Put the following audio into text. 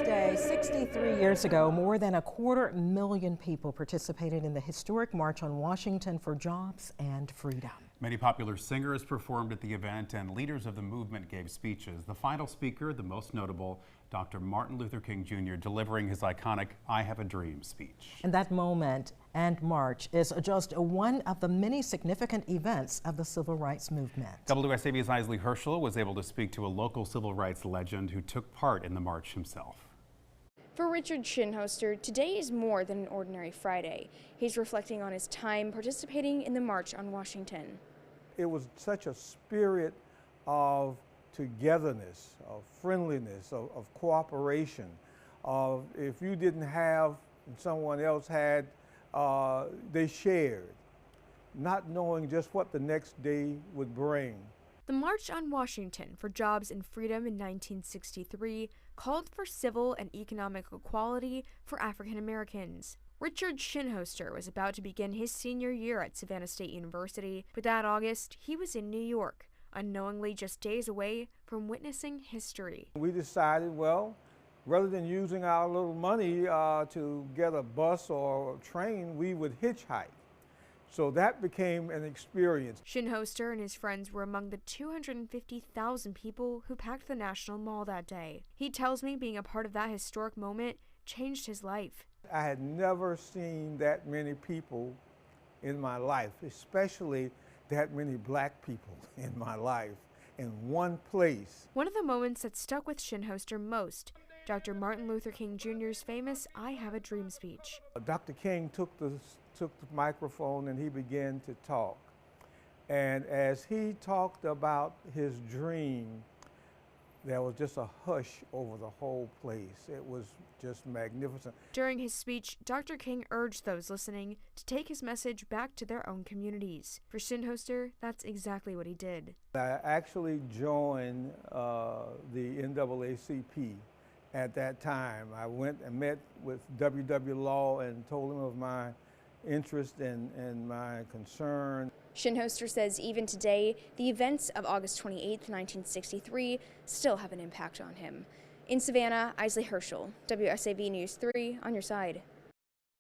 this day, 63 years ago, more than 250,000 people participated in the historic March on Washington for Jobs and Freedom. Many popular singers performed at the event and leaders of the movement gave speeches. The final speaker, the most notable, Dr. Martin Luther King Jr., delivering his iconic I Have a Dream speech. And that moment and march is just one of the many significant events of the civil rights movement. WSAV's Isley Herschel was able to speak to a local civil rights legend who took part in the march himself. For Richard Shinhoster, today is more than an ordinary Friday. He's reflecting on his time participating in the March on Washington. It was such a spirit of togetherness, of friendliness, of cooperation. Of if you didn't have and someone else had, they shared, not knowing just what the next day would bring. The March on Washington for Jobs and Freedom in 1963 called for civil and economic equality for African Americans. Richard Shinhoster was about to begin his senior year at Savannah State University, but that August he was in New York, unknowingly just days away from witnessing history. We decided, well, rather than using our little money to get a bus or a train, we would hitchhike. So that became an experience. Shinhoster and his friends were among the 250,000 people who packed the National Mall that day. He tells me being a part of that historic moment changed his life. I had never seen that many people in my life, especially that many black people in my life in one place. One of the moments that stuck with Shinhoster most, Dr. Martin Luther King Jr.'s famous I Have a Dream speech. Dr. King took the microphone and he began to talk. And as he talked about his dream, there was just a hush over the whole place. It was just magnificent. During his speech, Dr. King urged those listening to take his message back to their own communities. For Shinhoster, that's exactly what he did. I actually joined the NAACP at that time. I went and met with W.W. Law and told him of my interest and my concern. Shinhoster says even today, the events of August 28, 1963 still have an impact on him. In Savannah, Isley Herschel, WSAV News 3, on your side.